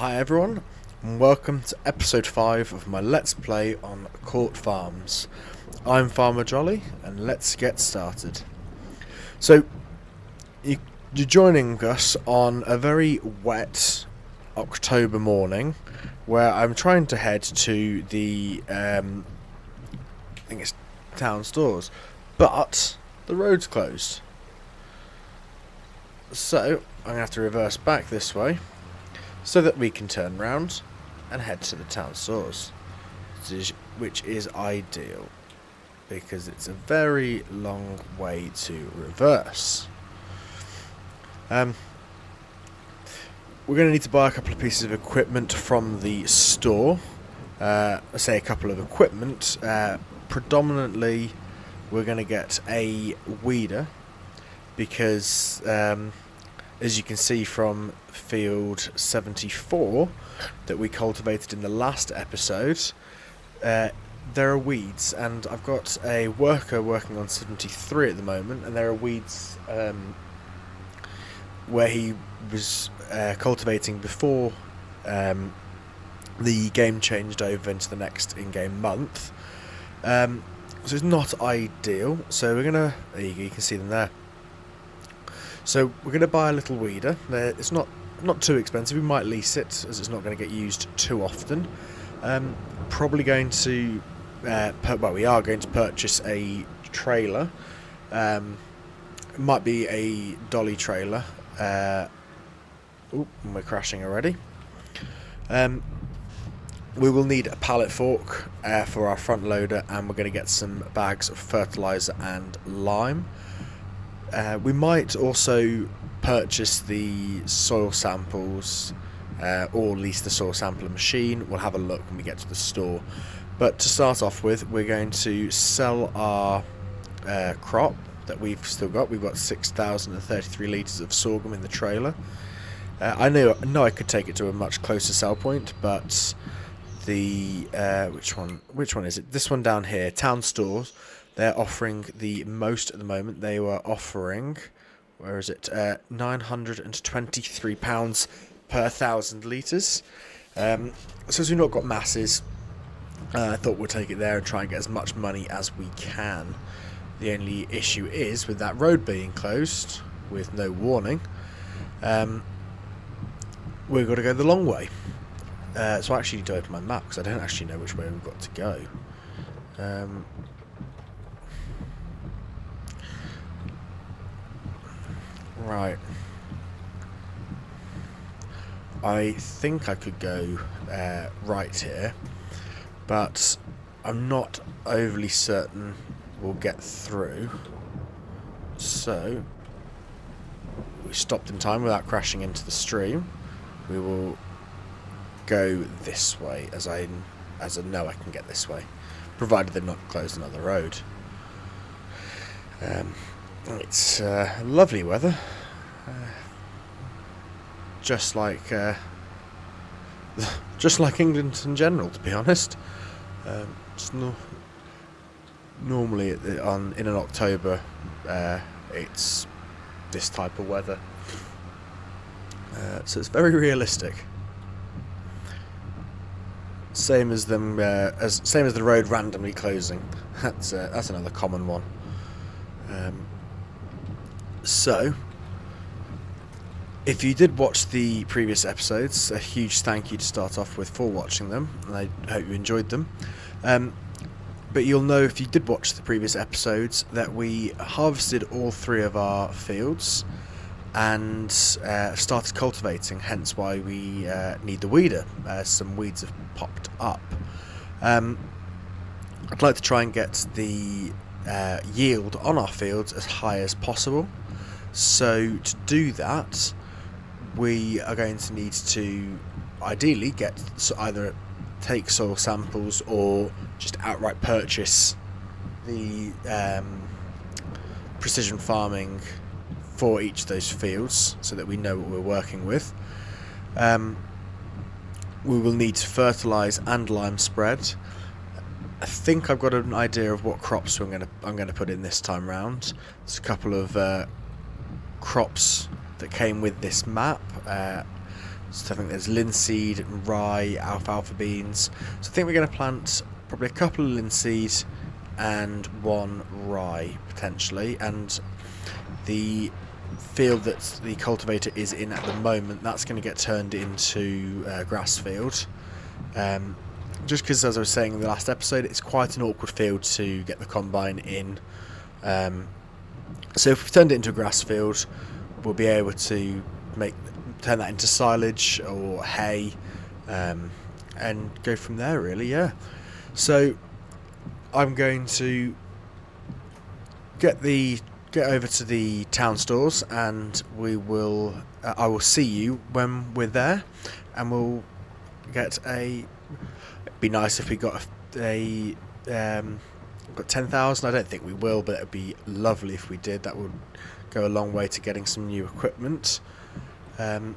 Hi everyone, and welcome to episode 5 of my Let's Play on Court Farms. I'm Farmer Jolly, and let's get started. So, you're joining us on a very wet October morning, where I'm trying to head to the, I think it's town stores, but the road's closed. So, I'm going to have to reverse back this way, so that we can turn round and head to the town stores, which is ideal because it's a very long way to reverse. We're going to need to buy a couple of pieces of equipment from the store. I say a couple of equipment. Predominantly, we're going to get a weeder because as you can see from field 74 that we cultivated in the last episode, there are weeds, and I've got a worker working on 73 at the moment, and there are weeds where he was cultivating before the game changed over into the next in-game month. So it's not ideal, so we're gonna, there you can see them there. So we're going to buy a little weeder. It's not too expensive. We might lease it, as it's not going to get used too often. Probably going to, we are going to purchase a trailer. It might be a dolly trailer. We're crashing already. We will need a pallet fork for our front loader, and we're going to get some bags of fertilizer and lime. We might also purchase the soil samples, or lease the soil sampler machine. We'll have a look when we get to the store. But to start off with, we're going to sell our crop that we've still got. We've got 6,033 litres of sorghum in the trailer. I know I could take it to a much closer sell point, but the which one is it? This one down here, Town Stores. They're offering the most at the moment. They were offering, where is it? £923 per 1,000 litres. So as we've not got masses, I thought we'll take it there and try and get as much money as we can. The only issue is with that road being closed with no warning, we've got to go the long way. So I actually need to open my map because I don't actually know which way we've got to go. Right. I think I could go right here, but I'm not overly certain we'll get through. So we stopped in time without crashing into the stream. We will go this way, as I know I can get this way, provided they've not closed another road. It's lovely weather, just like England in general, to be honest. It's normally in an October, it's this type of weather, so it's very realistic. Same as them, same as the road randomly closing. That's another common one. So, if you did watch the previous episodes, a huge thank you to start off with for watching them, and I hope you enjoyed them. But you'll know, if you did watch the previous episodes, that we harvested all 3 of our fields and started cultivating, hence why we need the weeder. Some weeds have popped up. I'd like to try and get the yield on our fields as high as possible. So to do that, we are going to need to ideally either take soil samples or just outright purchase the precision farming for each of those fields, so that we know what we're working with. We will need to fertilise and lime spread. I think I've got an idea of what crops I'm going to put in this time round. There's a couple of crops that came with this map. So I think there's linseed, rye, alfalfa beans. So I think we're going to plant probably a couple of linseed and one rye potentially. And the field that the cultivator is in at the moment, that's going to get turned into grass field. Just because, as I was saying in the last episode, it's quite an awkward field to get the combine in. So if we've turned it into a grass field, we'll be able to turn that into silage or hay, and go from there. Really, yeah. So I'm going to get over to the town stores, and we will. I will see you when we're there, and we'll get a. It'd be nice if we got got 10,000. I don't think we will, but it'd be lovely if we did. That would go a long way to getting some new equipment. So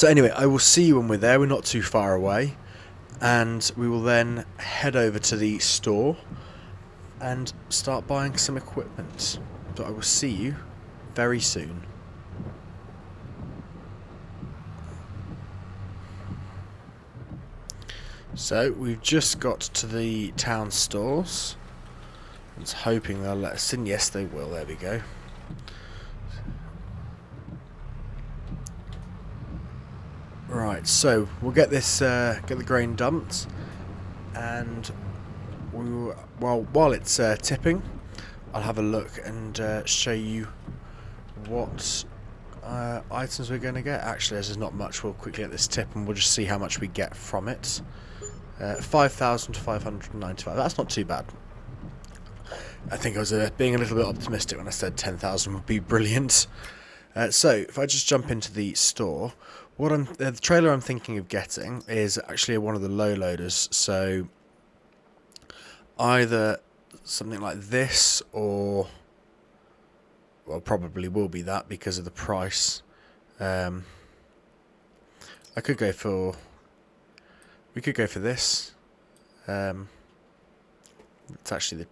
anyway, I will see you when we're there. We're not too far away, and we will then head over to the store and start buying some equipment. So I will see you very soon. So we've just got to the town stores. I was hoping they'll let us in. Yes, they will. There we go. Right, so we'll get this, get the grain dumped, and while it's tipping, I'll have a look and show you what items we're going to get. Actually, as there's not much, we'll quickly get this tip and we'll just see how much we get from it. 5,595. That's not too bad. I think I was being a little bit optimistic when I said 10,000 would be brilliant. So if I just jump into the store, the trailer I'm thinking of getting is actually one of the low loaders. So either something like this, or well, probably will be that because of the price. I could go for. We could go for this. It's actually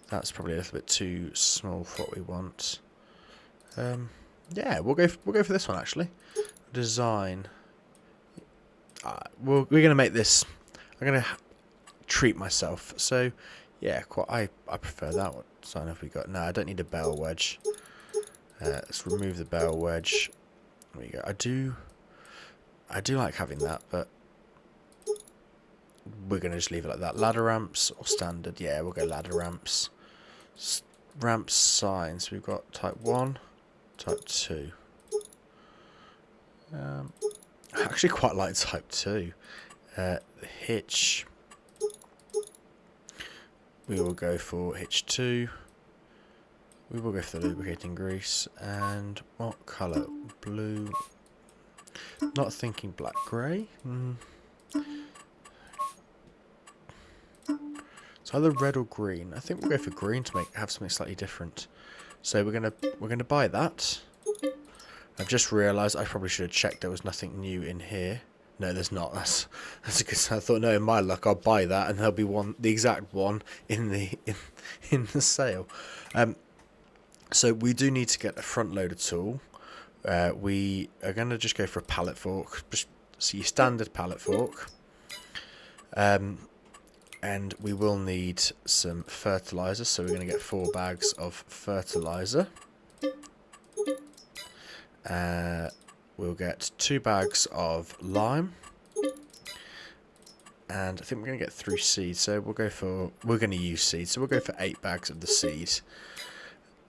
that's probably a little bit too small for what we want. Yeah, we'll go for this one actually. Design. We're gonna make this. I'm gonna treat myself. So yeah, I prefer that. What sign have we got? No, I don't need a bell wedge. Let's remove the bell wedge. There we go. I do like having that, but we're gonna just leave it like that. Ladder ramps or standard? Yeah, we'll go ladder ramps. Ramp signs. We've got type 1, type 2. I actually quite like type 2. Hitch. We will go for hitch 2. We will go for the lubricating grease. And what colour? Blue. Not thinking black, grey. It's either red or green. I think we'll go for green to have something slightly different. So we're gonna buy that. I've just realised I probably should have checked there was nothing new in here. No, there's not. That's a good sign. I thought, no, in my luck, I'll buy that, and there'll be the exact one in the sale. So we do need to get a front loader tool. We are going to just go for a pallet fork. Just see your standard pallet fork. And we will need some fertiliser. So we're going to get 4 bags of fertiliser. We'll get 2 bags of lime, and I think we're going to get 3 seeds. So we're going to use seeds. So we'll go for 8 bags of the seed.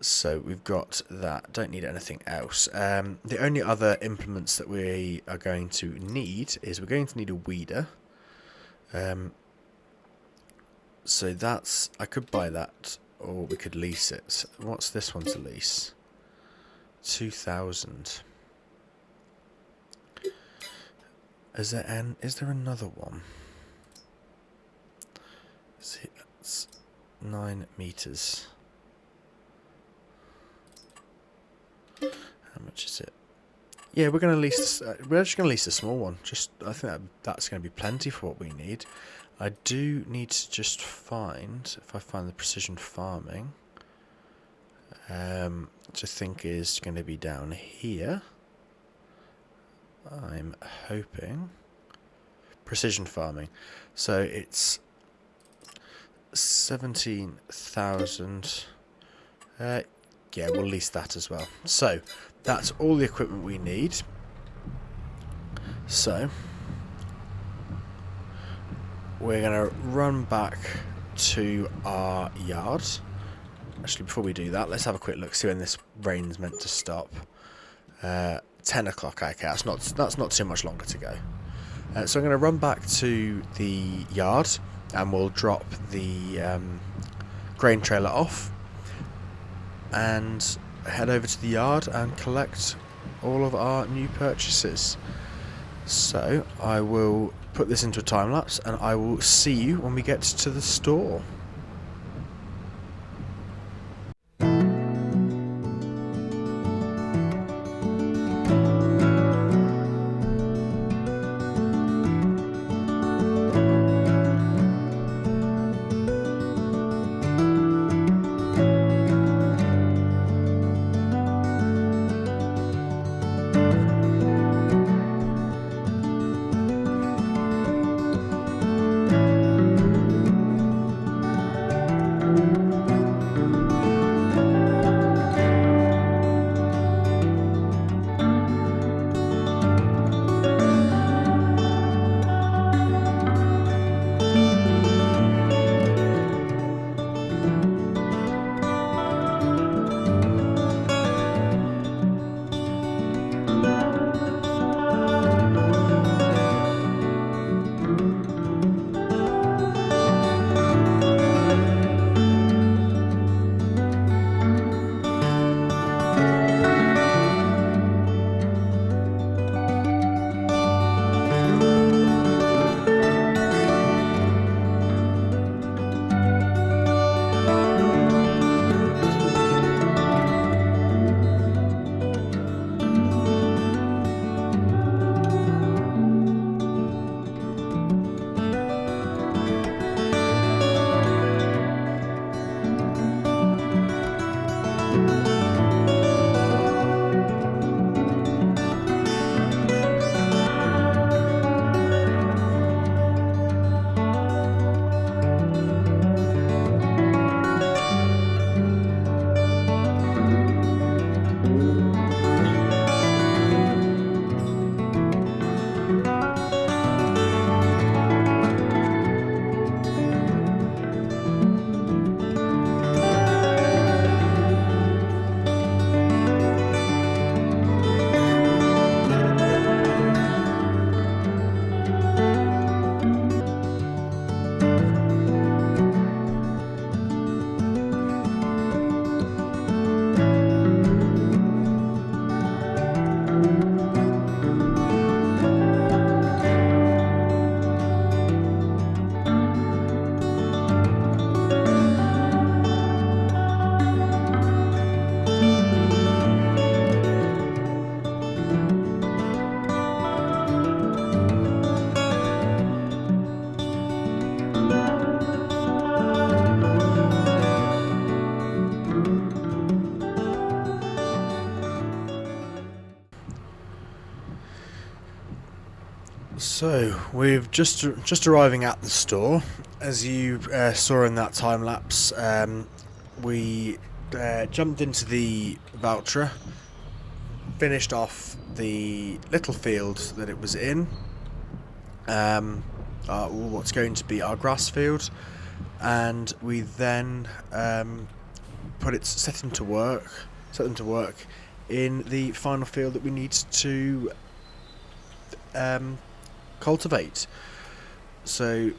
So we've got that. Don't need anything else. The only other implements that we are going to need is we're going to need a weeder. So I could buy that, or we could lease it. What's this one to lease? 2,000. Is there another one? See, that's 9 meters. How much is it? Yeah, we're going to lease. We're just going to lease a small one. I think that's going to be plenty for what we need. I do need to just find, if I find the precision farming, which I think is going to be down here. I'm hoping precision farming. So it's 17,000. Yeah, we'll lease that as well. So that's all the equipment we need. So we're going to run back to our yard. Actually, before we do that, let's have a quick look, see when this rain's meant to stop. 10 o'clock, okay, that's not too much longer to go. So I'm going to run back to the yard and we'll drop the grain trailer off and head over to the yard and collect all of our new purchases. So I will put this into a time lapse and I will see you when we get to the store. So we've just arriving at the store. As you saw in that time lapse, we jumped into the Valtra, finished off the little field that it was in, what's going to be our grass field, and we then set them to work in the final field that we need to cultivate. So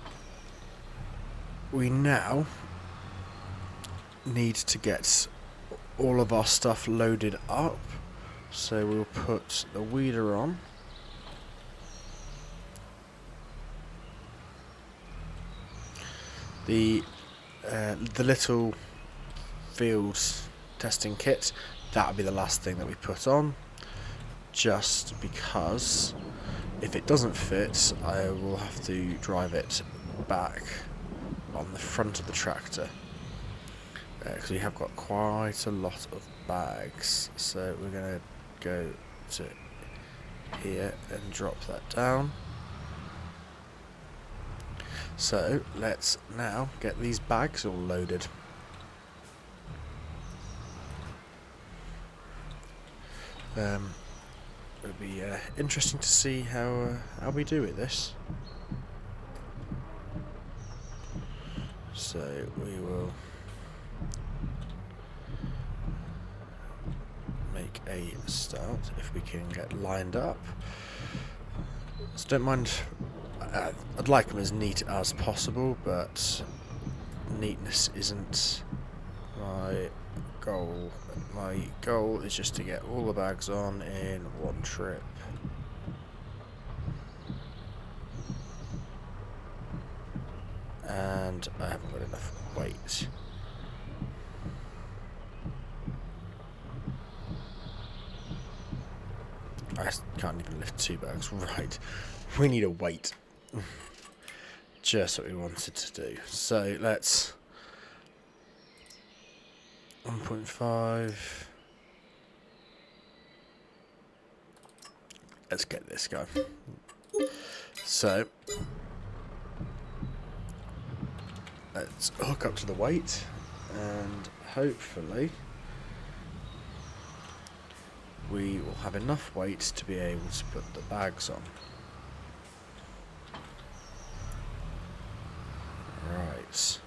we now need to get all of our stuff loaded up. So we'll put the weeder on. The little field testing kit, that'll be the last thing that we put on, just because if it doesn't fit, I will have to drive it back on the front of the tractor, because we have got quite a lot of bags. So we're going to go to here and drop that down. So let's now get these bags all loaded. It'll be interesting to see how we do with this. So we will make a start if we can get lined up. So don't mind. I'd like them as neat as possible, but neatness isn't my goal. My goal is just to get all the bags on in one trip. And I haven't got enough weight. I can't even lift 2 bags. Right, we need a weight. Just what we wanted to do. So let's 1.5. Let's get this guy. So let's hook up to the weight and hopefully we will have enough weight to be able to put the bags on. Right,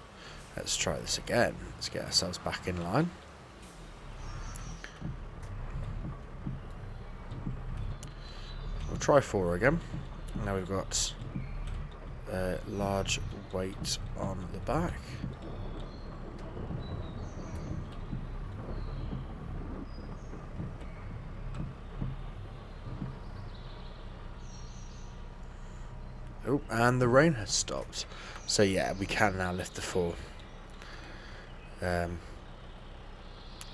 let's try this again. Let's get ourselves back in line. We'll try 4 again. Now we've got a large weight on the back. Oh, and the rain has stopped. So yeah, we can now lift the 4.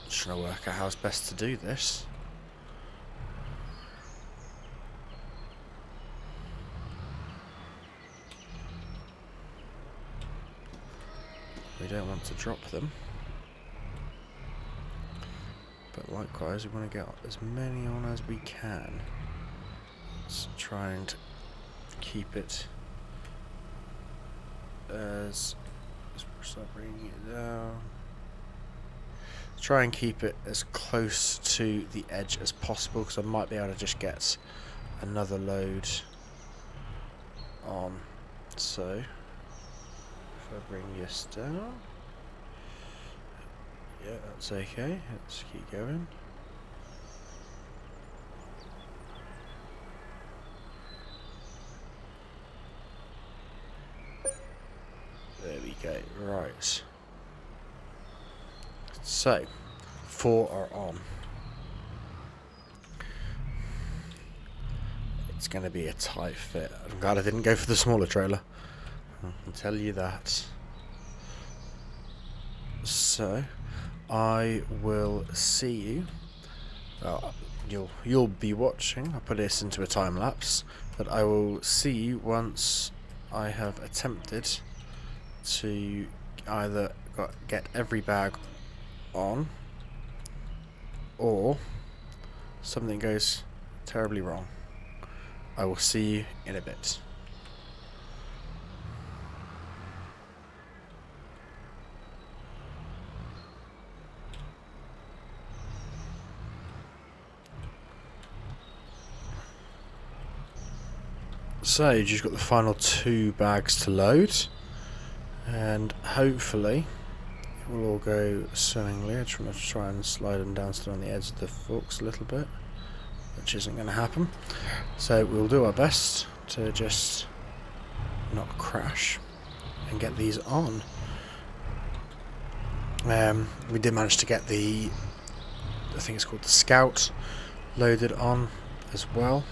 Just trying to work out how it's best to do this. We don't want to drop them. But likewise, we want to get as many on as we can. Let's try and keep it as... Let's start bringing it down. Try and keep it as close to the edge as possible, because I might be able to just get another load on. So if I bring this down, yeah, that's okay. Let's keep going. There we go. Right. So 4 are on. It's going to be a tight fit. I'm glad I didn't go for the smaller trailer. I can tell you that. So I will see you. You'll be watching. I'll put this into a time lapse, but I will see you once I have attempted to either get every bag on or something goes terribly wrong. I will see you in a bit. So you've just got the final 2 bags to load, and hopefully it will all go swimmingly. I just want to try and slide them down still on the edge of the forks a little bit, which isn't going to happen. So we'll do our best to just not crash and get these on. We did manage to get the, I think it's called the Scout, loaded on as well.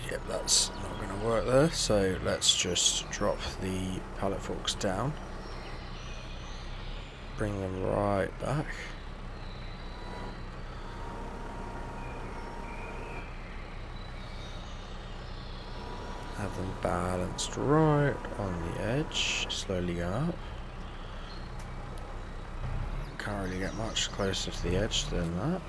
Yep, that's not going to work there, so let's just drop the pallet forks down, bring them right back. Have them balanced right on the edge, slowly go up. Can't really get much closer to the edge than that.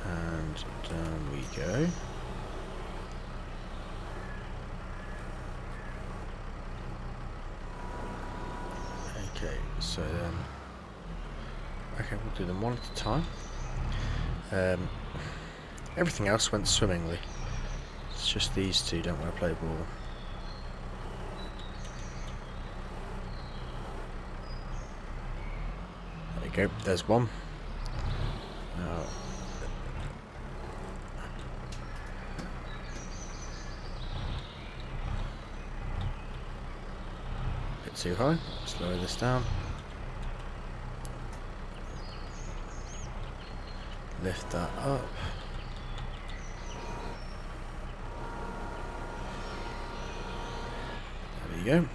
And down we go. Okay, so then... Okay, we'll do them one at a time. Everything else went swimmingly. It's just these two don't want to play ball. There you go, there's one. Now, a bit too high, let's lower this down. Lift that up. There you go.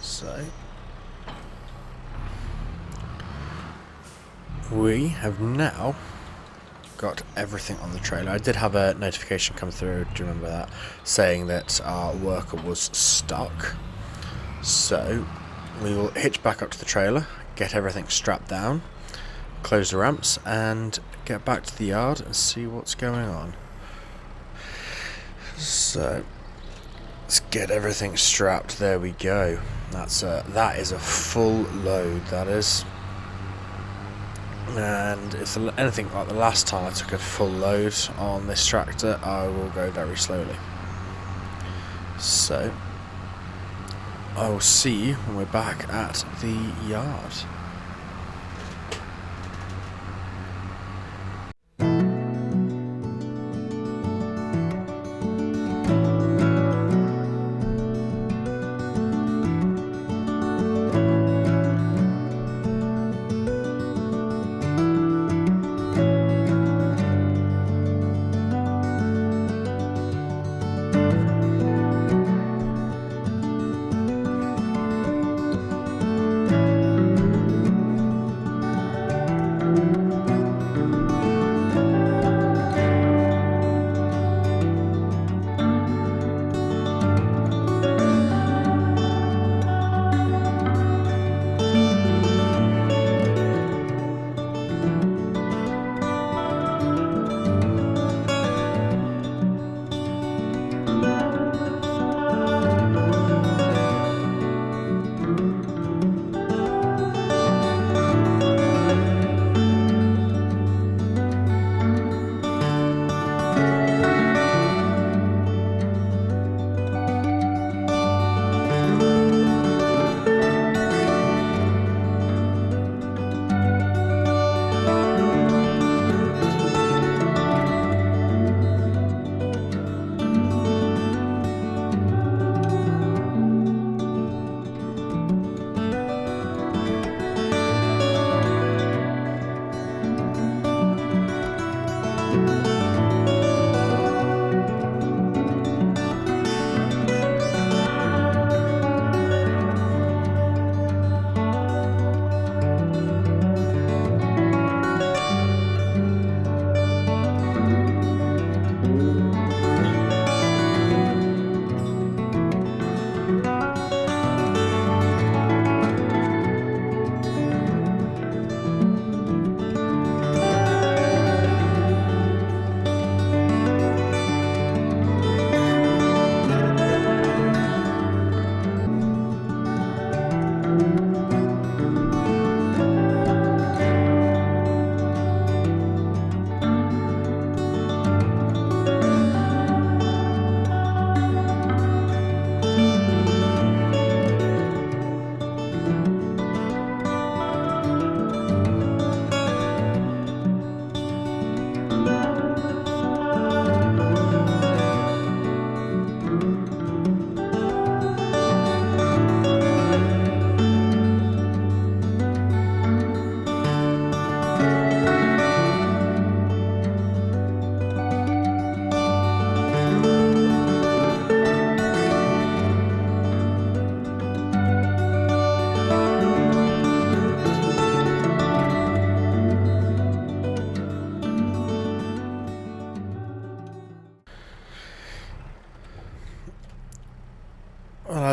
So we have now got everything on the trailer. I did have a notification come through, do you remember that, saying that our worker was stuck. So we will hitch back up to the trailer, get everything strapped down, close the ramps, and get back to the yard and see what's going on. So let's get everything strapped. There we go. That is a full load, that is. And if anything like the last time I took a full load on this tractor, I will go very slowly. So I will see you when we're back at the yard.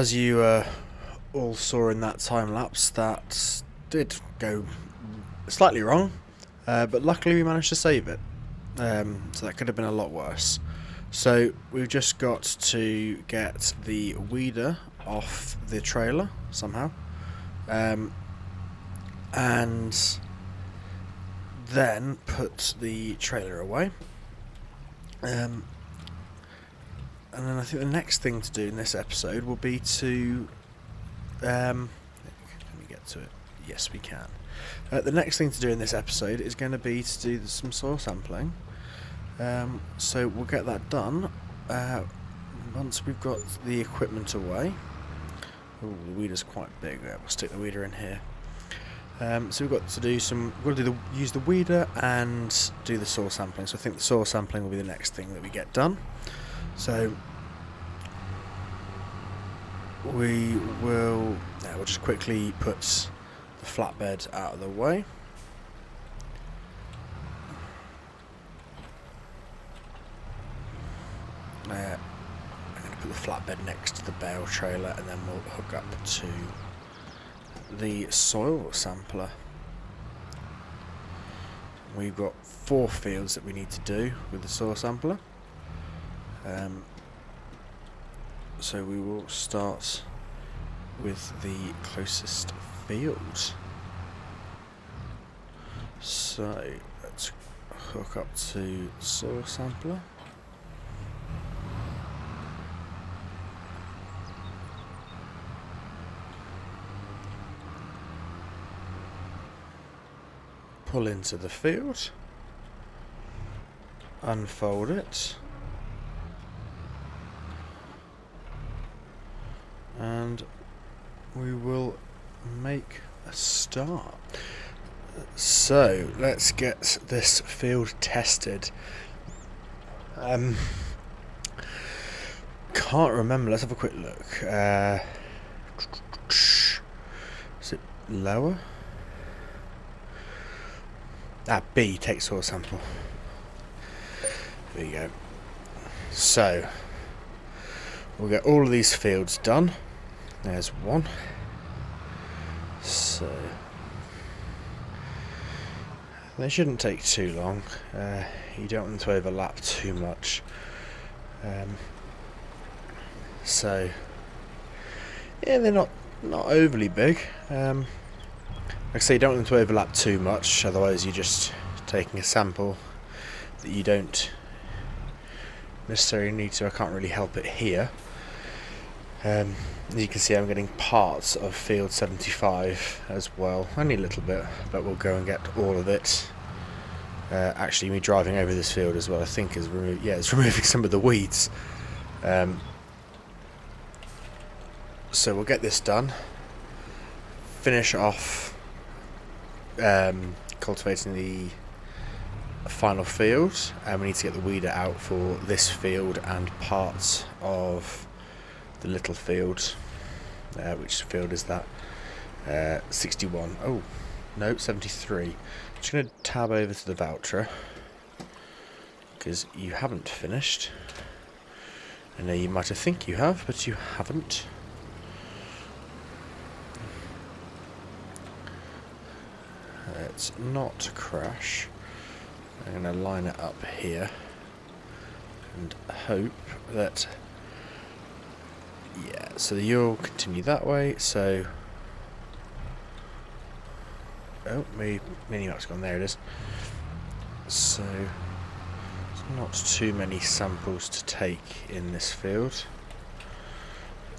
as you all saw in that time lapse, that did go slightly wrong, but luckily we managed to save it. So that could have been a lot worse. So we've just got to get the weeder off the trailer somehow, and then put the trailer away. And then I think the next thing to do in this episode will be to can we get to it? Yes, we can. The next thing to do in this episode is going to be to do some soil sampling. So we'll get that done once we've got the equipment away. Oh, the weeder's quite big. We'll stick the weeder in here. So we've got to do use the weeder and do the soil sampling. So I think the soil sampling will be the next thing that we get done. So we'll just quickly put the flatbed out of the way. I'm going to put the flatbed next to the bale trailer, and then we'll hook up to the soil sampler. We've got 4 fields that we need to do with the soil sampler. So we will start with the closest field. So let's hook up to the soil sampler. Pull into the field, unfold it, and we will make a start. So let's get this field tested. Can't remember, let's have a quick look. Is it lower? B, take soil sample. There you go. So we'll get all of these fields done. There's one. So they shouldn't take too long. You don't want them to overlap too much. So yeah, they're not overly big. Like I say, you don't want them to overlap too much, otherwise you're just taking a sample that you don't necessarily need to. I can't really help it here. As you can see, I'm getting parts of field 75 as well, only a little bit, but we'll go and get all of it. Actually, me driving over this field as well, I think is it's removing some of the weeds. So we'll get this done, finish off cultivating the final field, and we need to get the weeder out for this field and parts of the little field. Which field is that? 61. Oh no, 73. Just going to tab over to the voucher because you haven't finished. I know you might have think you have, but you haven't. Let's not crash. I'm going to line it up here and hope that, yeah, so you'll continue that way. So, oh, my mini-map's gone, there it is. So there's not too many samples to take in this field.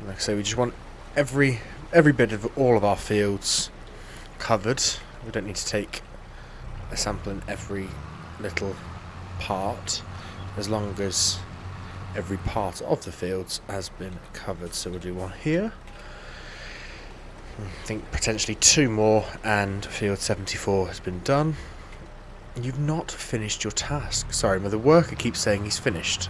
Like I say, we just want every bit of all of our fields covered. We don't need to take a sample in every little part, as long as every part of the fields has been covered. So we'll do one here. I think potentially 2 more, and field 74 has been done. You've not finished your task. Sorry, the worker keeps saying he's finished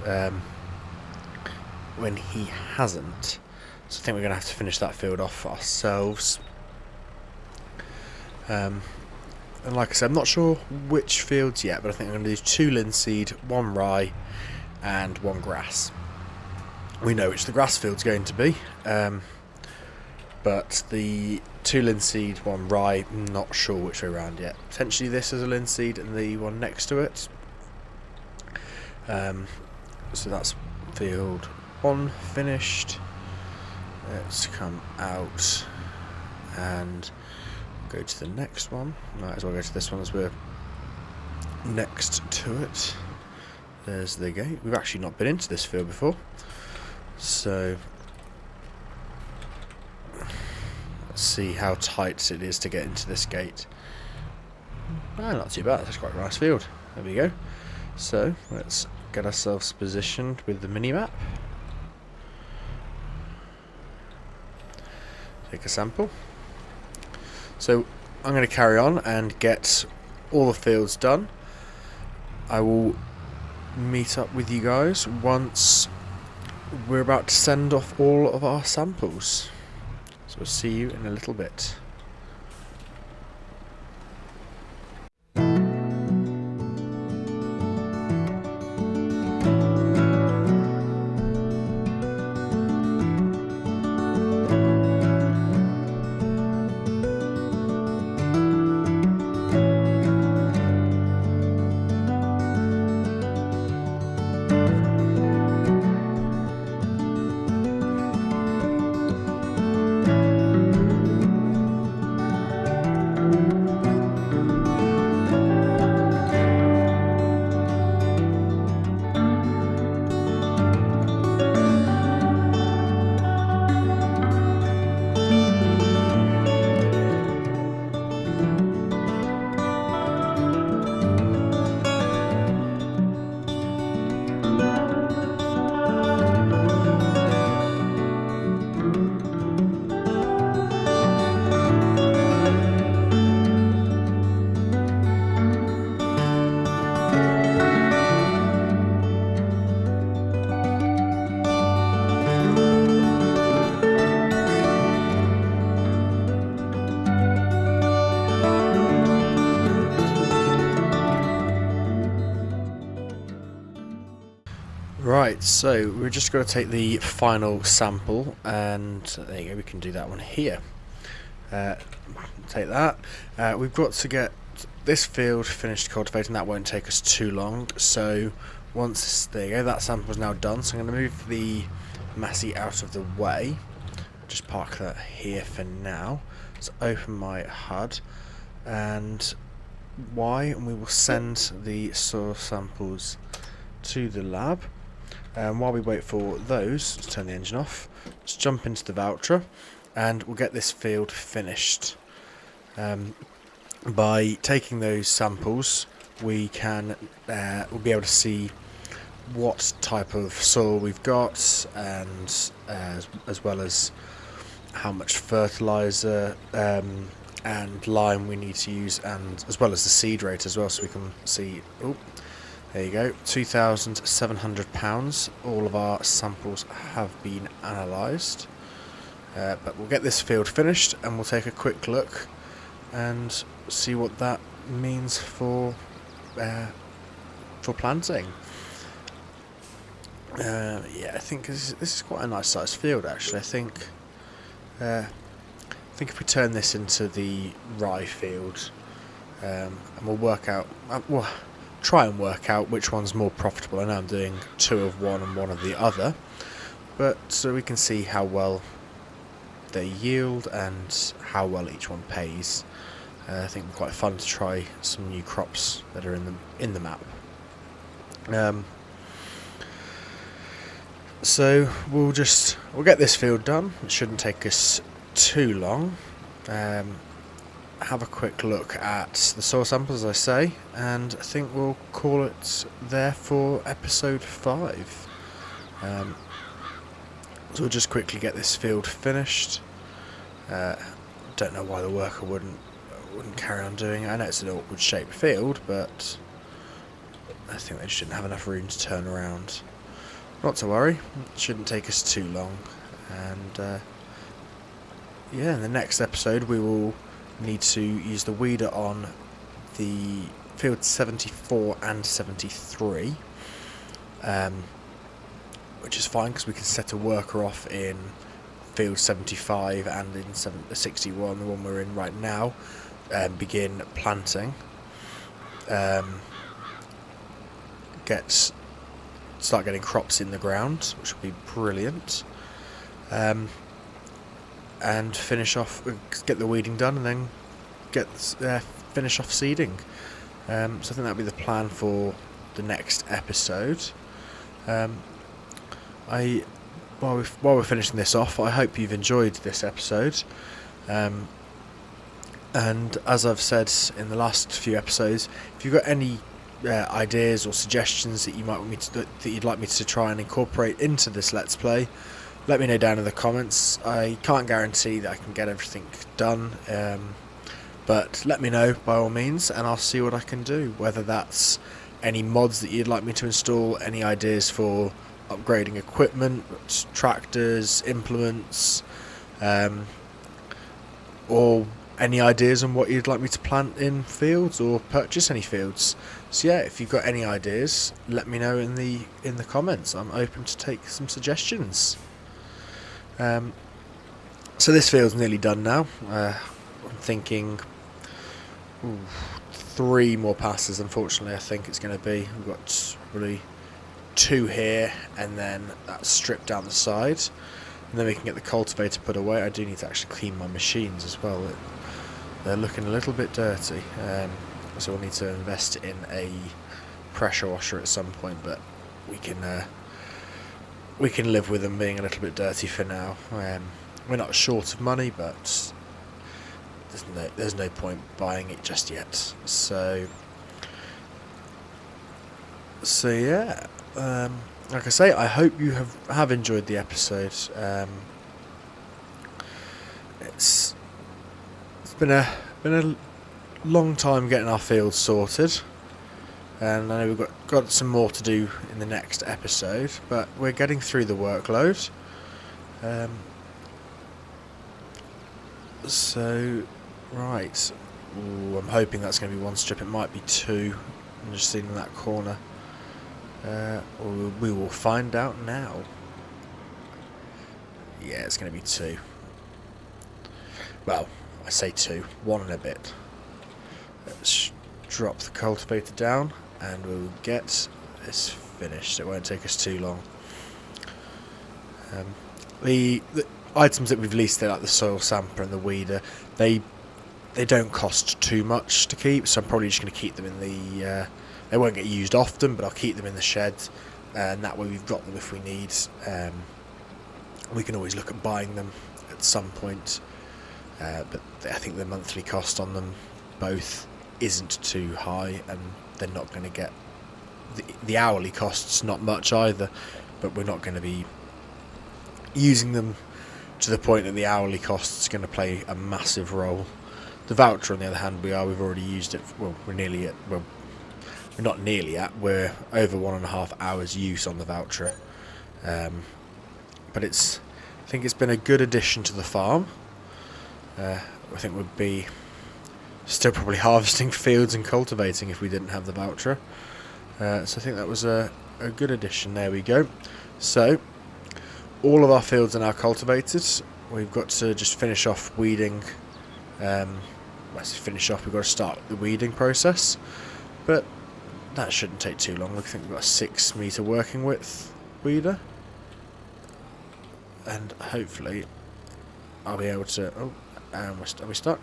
when he hasn't. So I think we're going to have to finish that field off ourselves. And like I said, I'm not sure which fields yet, but I think I'm going to do 2 linseed, 1 rye, and 1 grass. We know which the grass field's going to be. but the 2 linseed, 1 rye, I'm not sure which way around yet. Potentially this is a linseed and the one next to it. So that's field 1 finished. Let's come out and go to the next one. Might as well go to this one as we're next to it. There's the gate. We've actually not been into this field before, so let's see how tight it is to get into this gate. Not too bad. That's quite a nice field. There we go. So let's get ourselves positioned with the mini-map. Take a sample. So I'm going to carry on and get all the fields done. I will meet up with you guys once we're about to send off all of our samples. So we'll see you in a little bit. Right, so we're just going to take the final sample, and there you go, we can do that one here. Take that. We've got to get this field finished cultivating. That won't take us too long, so once, there you go, that sample's now done, so I'm going to move the Massey out of the way. Just park that here for now. Let's open my HUD and and we will send the soil samples to the lab. And while we wait for those, let's turn the engine off. Let's jump into the voucher, and we'll get this field finished. By taking those samples, we can we'll be able to see what type of soil we've got, and as well as how much fertilizer and lime we need to use, and as well as the seed rate as well, so we can see. Oh, there you go, 2,700 pounds. All of our samples have been analysed, but we'll get this field finished and we'll take a quick look and see what that means for planting. Yeah, I think this is quite a nice sized field actually. I think if we turn this into the rye field, and we'll work out, try and work out which one's more profitable. I know I'm doing 2 of one and 1 of the other, but so we can see how well they yield and how well each one pays. I think it's quite fun to try some new crops that are in the map. So we'll get this field done. It shouldn't take us too long. Have a quick look at the soil samples, as I say, and I think we'll call it there for episode 5. So we'll just quickly get this field finished. Don't know why the worker wouldn't carry on doing it. I know it's an awkward shaped field, but I think they just didn't have enough room to turn around. Not to worry, it shouldn't take us too long. And yeah, in the next episode we will need to use the weeder on the field 74 and 73, which is fine because we can set a worker off in field 75 and in 61, the one we're in right now, begin planting. Start getting crops in the ground, which will be brilliant. And finish off, get the weeding done, and then finish off seeding. So I think that'll be the plan for the next episode. While we're finishing this off, I hope you've enjoyed this episode. And as I've said in the last few episodes, if you've got any ideas or suggestions that you'd like me to try and incorporate into this Let's Play, let me know down in the comments. I can't guarantee that I can get everything done, but let me know by all means, and I'll see what I can do. Whether that's any mods that you'd like me to install, any ideas for upgrading equipment, tractors, implements, or any ideas on what you'd like me to plant in fields or purchase any fields. So yeah, if you've got any ideas, let me know in the comments. I'm open to take some suggestions. So this field's nearly done now. I'm thinking 3 more passes, unfortunately. I think it's going to be. We've got really 2 here, and then that's stripped down the side, and then we can get the cultivator put away. I do need to actually clean my machines as well. They're looking a little bit dirty, so we'll need to invest in a pressure washer at some point, but we can live with them being a little bit dirty for now. We're not short of money, but there's no point buying it just yet. So yeah, like I say, I hope you have enjoyed the episode. It's been a long time getting our fields sorted, and I know we've got some more to do in the next episode, but we're getting through the workload. So right, I'm hoping that's going to be 1 strip. It might be 2. I'm just seeing in that corner. We will find out now. Yeah, it's going to be 2. Well, I say 2, 1 and a bit. Let's drop the cultivator down, and we'll get this finished. It won't take us too long. The items that we've leased, like the soil sampler and the weeder, they don't cost too much to keep, so I'm probably just going to keep them in the... they won't get used often, but I'll keep them in the shed, and that way we've got them if we need. We can always look at buying them at some point, but I think the monthly cost on them both isn't too high, and they're not going to get... The hourly cost's not much either, but we're not going to be using them to the point that the hourly cost's going to play a massive role. The voucher, on the other hand, we've already used it. Well, we're nearly at... Well, we're not nearly at. We're over 1.5 hours use on the voucher. But I think it's been a good addition to the farm. I think we'd be still probably harvesting fields and cultivating if we didn't have the voucher. So I think that was a good addition. There we go. So all of our fields are now cultivated. We've got to just finish off weeding. We've got to start the weeding process, but that shouldn't take too long. I think we've got a 6 metre working width weeder, and hopefully I'll be able to... Oh, and are we stuck?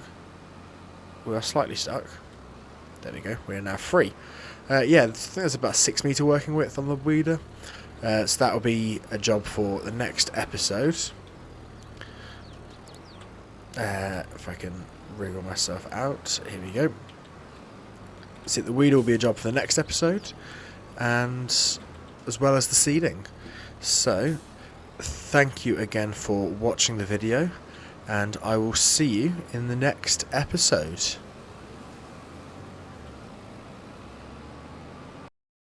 We are slightly stuck. There we go. We are now free. Yeah, I think there's about 6 metre working width on the weeder. So that will be a job for the next episode. If I can wriggle myself out. Here we go. So the weeder will be a job for the next episode, and as well as the seeding. So thank you again for watching the video, and I will see you in the next episode.